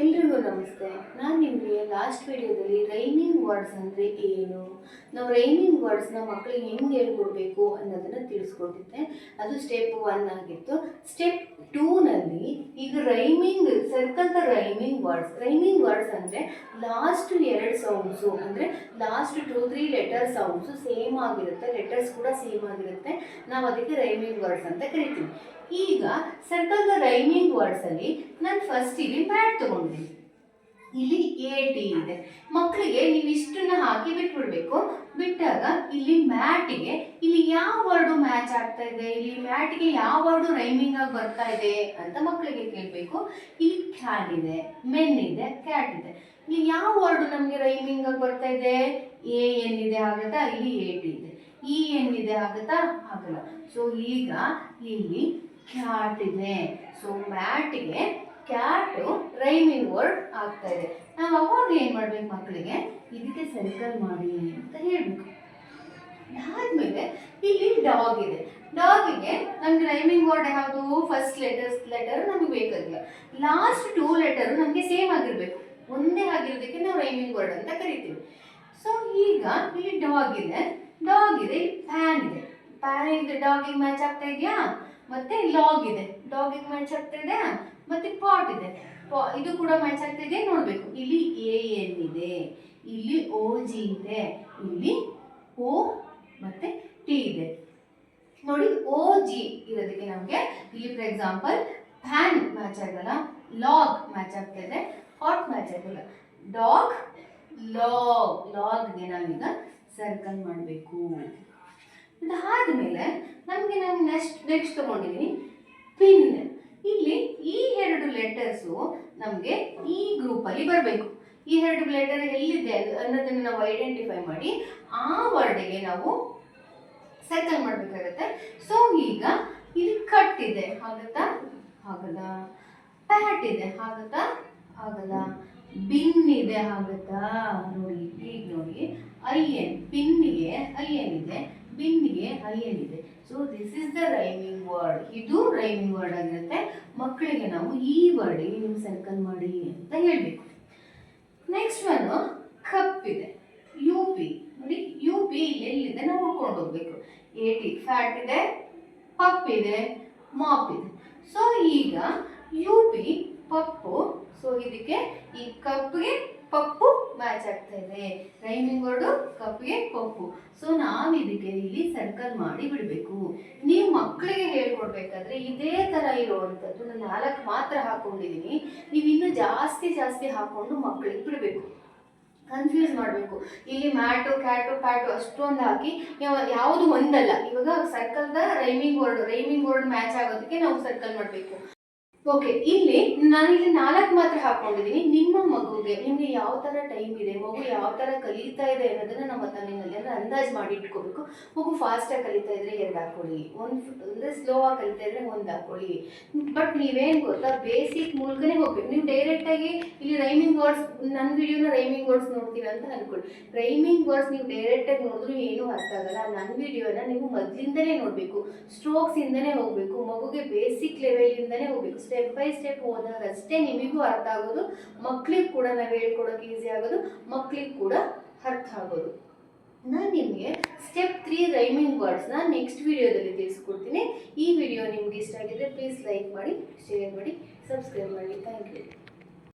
ಎಲ್ರಿಗೂ ನಮಸ್ತೆ. ನಾನು ನಿಮಗೆ ಲಾಸ್ಟ್ ವಿಡಿಯೋದಲ್ಲಿ ರೈಮಿಂಗ್ ವರ್ಡ್ಸ್ ಅಂದರೆ ಏನು, ನಾವು ರೈಮಿಂಗ್ ವರ್ಡ್ಸ್ನ ಮಕ್ಕಳಿಗೆ ಹೆಂಗೆ ಹೇಳ್ಕೊಡ್ಬೇಕು ಅನ್ನೋದನ್ನು ತಿಳಿಸ್ಕೊಟ್ಟಿದ್ದೆ. ಅದು ಸ್ಟೆಪ್ 1 ಆಗಿತ್ತು. ಸ್ಟೆಪ್ 2ನಲ್ಲಿ ಈಗ rhyming circle the rhyming words ಅಂದರೆ ಲಾಸ್ಟ್ 2 ಸೌಂಡ್ಸು ಅಂದರೆ ಲಾಸ್ಟ್ 2-3 ಲೆಟರ್ ಸೌಂಡ್ಸು ಸೇಮ್ ಆಗಿರುತ್ತೆ, ಲೆಟರ್ಸ್ ಕೂಡ ಸೇಮ್ ಆಗಿರುತ್ತೆ. ನಾವು ಅದಕ್ಕೆ ರೈಮಿಂಗ್ ವರ್ಡ್ಸ್ ಅಂತ ಕರಿತೀವಿ. ಈಗ ಸರ್ಕಲ್ ದ ರೈಮಿಂಗ್ ವರ್ಡ್ಸಲ್ಲಿ ನಾನು ಫಸ್ಟ್ ಇಲ್ಲಿ ಮ್ಯಾಟ್ ತಗೊಂಡಿದ್ದೀನಿ. ಇಲ್ಲಿ AT ಇದೆ. ಮಕ್ಕಳಿಗೆ ನೀವು ಇಷ್ಟನ್ನ ಹಾಕಿ ಬಿಟ್ಬಿಡ್ಬೇಕು. ಬಿಟ್ಟಾಗ ಇಲ್ಲಿ ಮ್ಯಾಟಿಗೆ ಇಲ್ಲಿ ಯಾವ ವರ್ಡು ಮ್ಯಾಚ್ ಆಗ್ತಾ ಇದೆ, ಇಲ್ಲಿ ಮ್ಯಾಟಿಗೆ ಯಾವ ವರ್ಡು ರೈಮಿಂಗ್ ಆಗಿ ಬರ್ತಾ ಇದೆ ಅಂತ ಮಕ್ಕಳಿಗೆ ಕೇಳಬೇಕು. ಇಲ್ಲಿ ಕ್ಯಾನ್ ಇದೆ, ಮೆನ್ ಇದೆ, ಕ್ಯಾಟ್ ಇದೆ. ಇಲ್ಲಿ ಯಾವ ವರ್ಡು ನಮಗೆ ರೈಮಿಂಗ್ ಆಗಿ ಬರ್ತಾ ಇದೆ? AN ಇದೆ ಆಗುತ್ತಾ? ಇಲ್ಲಿ AT ಇದೆ. EN ಇದೆ ಆಗುತ್ತಾ? ಆಗಲ್ಲ. ಸೊ ಈಗ ಇಲ್ಲಿ ಕ್ಯಾಟ್ ಇದೆ. ಸೊ ಮ್ಯಾಟಿಗೆ ಕ್ಯಾಟು ರೈಮಿಂಗ್ ವರ್ಡ್ ಆಗ್ತಾ ಇದೆ. ನಾವು ಅವಾಗ ಏನು ಮಾಡ್ಬೇಕು, ಮಕ್ಕಳಿಗೆ ಇದಕ್ಕೆ ಸರ್ಕಲ್ ಮಾಡಿ ಅಂತ ಹೇಳ್ಬೇಕು. ಅದಾದ್ಮೇಲೆ ಇಲ್ಲಿ ಡಾಗ್ ಇದೆ. ಡಾಗಿಗೆ ನಮ್ಗೆ ರೈಮಿಂಗ್ ವರ್ಡ್ ಯಾವುದು? ಫಸ್ಟ್ ಲೆಟರ್ ನಮಗೆ ಬೇಕಾಗಿಲ್ಲ. ಲಾಸ್ಟ್ 2 ಲೆಟರ್ ನಮಗೆ ಸೇಮ್ ಆಗಿರ್ಬೇಕು. ಒಂದೇ ಆಗಿರೋದಕ್ಕೆ ನಾವು ರೈಮಿಂಗ್ ವರ್ಡ್ ಅಂತ ಕರಿತೀವಿ. ಸೊ ಈಗ ಇಲ್ಲಿ ಡಾಗ್ ಇದೆ, ಪ್ಯಾನ್ ಇದೆ. ಪ್ಯಾನ್ ಇದೆ ಡಾಗಿಗೆ ಮ್ಯಾಚ್ ಆಗ್ತಾ ಇದೆಯಾ? ಮತ್ತೆ ಲಾಗ್ ಇದೆ, ಡಾಗಿಗೆ ಮ್ಯಾಚ್ ಆಗ್ತಾ ಇದೆ. ಮತ್ತೆ ಪಾಟ್ ಇದೆ, ಇದು ಕೂಡ ಮ್ಯಾಚ್ ಆಗ್ತಾ ಇದೆ ನೋಡ್ಬೇಕು. ಇಲ್ಲಿ AN ಇದೆ, ಇಲ್ಲಿ OG ಇದೆ, ಇಲ್ಲಿ O ಮತ್ತೆ T ಇದೆ. ನೋಡಿ OG ಇರೋದಕ್ಕೆ ನಮಗೆ ಇಲ್ಲಿ ಫಾರ್ ಎಕ್ಸಾಂಪಲ್ ಪ್ಯಾನ್ ಮ್ಯಾಚ್ ಆಗಲ್ಲ, ಲಾಗ್ ಮ್ಯಾಚ್ ಆಗ್ತಾ ಇದೆ, ಹಾಟ್ ಮ್ಯಾಚ್ ಆಗಲ್ಲ. ಡಾಗ್ ಲಾಗ್ಗೆ ನಾವೀಗ ಸರ್ಕಲ್ ಮಾಡಬೇಕು. ಅದಾದ್ಮೇಲೆ ನಮಗೆ ನಾನು ನೆಕ್ಸ್ಟ್ ತಗೊಂಡಿದ್ದೀನಿ ಪಿನ್. ಇಲ್ಲಿ ಈ 2 ಲೆಟರ್ಸು ನಮಗೆ ಈ ಗ್ರೂಪಲ್ಲಿ ಬರಬೇಕು. ಈ 2 ಲೆಟರ್ ಎಲ್ಲಿದೆ ಅನ್ನೋದನ್ನು ನಾವು ಐಡೆಂಟಿಫೈ ಮಾಡಿ ಆ ವರ್ಡಿಗೆ ನಾವು ಸರ್ಕಲ್ ಮಾಡಬೇಕಾಗತ್ತೆ. ಸೊ ಈಗ ಇಲ್ಲಿ ಕಟ್ ಇದೆ, ಆಗುತ್ತಾ? ಆಗಲ್ಲ. ಪ್ಯಾಟ್ ಇದೆ, ಆಗುತ್ತಾ? ಆಗಲ್ಲ. ಬಿನ್ ಇದೆ, ಆಗುತ್ತಾ? ನೋಡಿ ಈಗ ನೋಡಿ IN, ಪಿನ್ನಿಗೆ IN ಇದೆ, ಬಿನ್ನಿಗೆ IN ಇದೆ. So this is the rhyming word. ಇದು ರೈಮಿಂಗ್ ವರ್ಡ್ ಆಗಿರುತ್ತೆ. ಮಕ್ಕಳಿಗೆ ನಾವು ಈ ವರ್ಡಿಗೆ ನೀವು ಸರ್ಕಲ್ ಮಾಡಿ ಅಂತ ಹೇಳಬೇಕು. ನೆಕ್ಸ್ಟ್ ಒನ್ ಕಪ್ ಇದೆ, UP. ನೋಡಿ UP ಇಲ್ಲಿ ಎಲ್ಲಿದೆ ನಾವು ಹುಡ್ಕೊಂಡು ಹೋಗ್ಬೇಕು. AT ಫ್ಯಾಟ್ ಇದೆ, ಪಪ್ ಇದೆ, ಮಾಪ್ ಇದೆ. ಸೊ ಈಗ UP ಪಪ್ಪು. ಸೊ ಇದಕ್ಕೆ ಈ ಕಪ್ಗೆ ಪಪ್ಪು ಮ್ಯಾಚ್ ಆಗ್ತಾ ಇದೆ. ರೈಮಿಂಗ್ ವರ್ಡು ಕಪ್ಗೆ ಪಪ್ಪು. ಸೊ ನಾವು ಇದಕ್ಕೆ ಇಲ್ಲಿ ಸರ್ಕಲ್ ಮಾಡಿ ಬಿಡಬೇಕು. ನೀವು ಮಕ್ಕಳಿಗೆ ಹೇಳ್ಕೊಡ್ಬೇಕಾದ್ರೆ ಇದೇ ಥರ ಇರುವಂಥದ್ದು ನಾನು 4 ಮಾತ್ರ ಹಾಕೊಂಡಿದ್ದೀನಿ. ನೀವು ಇನ್ನೂ ಜಾಸ್ತಿ ಹಾಕೊಂಡು ಮಕ್ಕಳಿಗೆ ಬಿಡಬೇಕು. ಕನ್ಫ್ಯೂಸ್ ಮಾಡಬೇಕು. ಇಲ್ಲಿ ಮ್ಯಾಟು, ಕ್ಯಾಟು, ಪ್ಯಾಟು ಅಷ್ಟೊಂದು ಹಾಕಿ ಯಾವುದು ಒಂದಲ್ಲ. ಇವಾಗ ಸರ್ಕಲ್ದ ರೈಮಿಂಗ್ ವರ್ಡ್ ಮ್ಯಾಚ್ ಆಗೋದಕ್ಕೆ ನಾವು ಸರ್ಕಲ್ ಮಾಡಬೇಕು. ಓಕೆ, ಇಲ್ಲಿ ನಾನಿಲ್ಲಿ 4 ಮಾತ್ರ ಹಾಕೊಂಡಿದ್ದೀನಿ. ನಿಮ್ಮ ಮಗುಗೆ ನಿಮಗೆ ಯಾವ ಥರ ಟೈಮ್ ಇದೆ, ಮಗು ಯಾವ ಥರ ಕಲಿತಾ ಇದೆ ಅನ್ನೋದನ್ನು ನಮ್ಮ ತಲೆಯಲ್ಲಿ ಅಂದರೆ ಅಂದಾಜು ಮಾಡಿ ಇಟ್ಕೋಬೇಕು. ಮಗು ಫಾಸ್ಟಾಗಿ ಕಲಿತಾ ಇದ್ರೆ 2 ಹಾಕೊಳ್ಳಿ, ಅಂದರೆ ಸ್ಲೋ ಆಗಿ ಕಲಿತಾ ಇದ್ರೆ 1 ಹಾಕೊಳ್ಳಿ. ಬಟ್ ನೀವೇನು ಗೊತ್ತಾ, ಬೇಸಿಕ್ ಮೂಲಕನೇ ಹೋಗ್ಬೇಕು. ನೀವು ಡೈರೆಕ್ಟಾಗಿ ಇಲ್ಲಿ ರೈಮಿಂಗ್ ವರ್ಡ್ಸ್, ನನ್ನ ವಿಡಿಯೋನ ರೈಮಿಂಗ್ ವರ್ಡ್ಸ್ ನೋಡ್ತೀರ ಅಂತ ಅಂದ್ಕೊಳ್ಳಿ. ರೈಮಿಂಗ್ ವರ್ಡ್ಸ್ ನೀವು ಡೈರೆಕ್ಟಾಗಿ ನೋಡಿದ್ರು ಏನೂ ಅರ್ಥ ಆಗಲ್ಲ. ನನ್ನ ವಿಡಿಯೋನ ನೀವು ಮೊದಲಿಂದನೇ ನೋಡಬೇಕು, ಸ್ಟ್ರೋಕ್ಸಿಂದನೇ ಹೋಗಬೇಕು, ಮಗುಗೆ ಬೇಸಿಕ್ ಲೆವೆಲಿಂದನೇ ಹೋಗಬೇಕು. ಸ್ಟೆಪ್ ಬೈ ಸ್ಟೆಪ್ ಹೋದಾಗ ಅಷ್ಟೇ ನಿಮಗೂ ಅರ್ಥ ಆಗೋದು, ಮಕ್ಕಳಿಗೆ ಕೂಡ ನಾವು ಹೇಳ್ಕೊಡೋಕೆ ಈಸಿ ಆಗೋದು, ಮಕ್ಕಳಿಗೆ ಕೂಡ ಅರ್ಥ ಆಗೋದು. ನಾನು ನಿಮಗೆ ಸ್ಟೆಪ್ 3 ರೈಮಿಂಗ್ ವರ್ಡ್ಸ್ನ ನೆಕ್ಸ್ಟ್ ವಿಡಿಯೋದಲ್ಲಿ ತಿಳಿಸ್ಕೊಡ್ತೀನಿ. ಈ ವಿಡಿಯೋ ನಿಮ್ಗೆ ಇಷ್ಟ ಆಗಿದ್ರೆ ಪ್ಲೀಸ್ ಲೈಕ್ ಮಾಡಿ, ಶೇರ್ ಮಾಡಿ, ಸಬ್ಸ್ಕ್ರೈಬ್ ಮಾಡಿ. Thank you.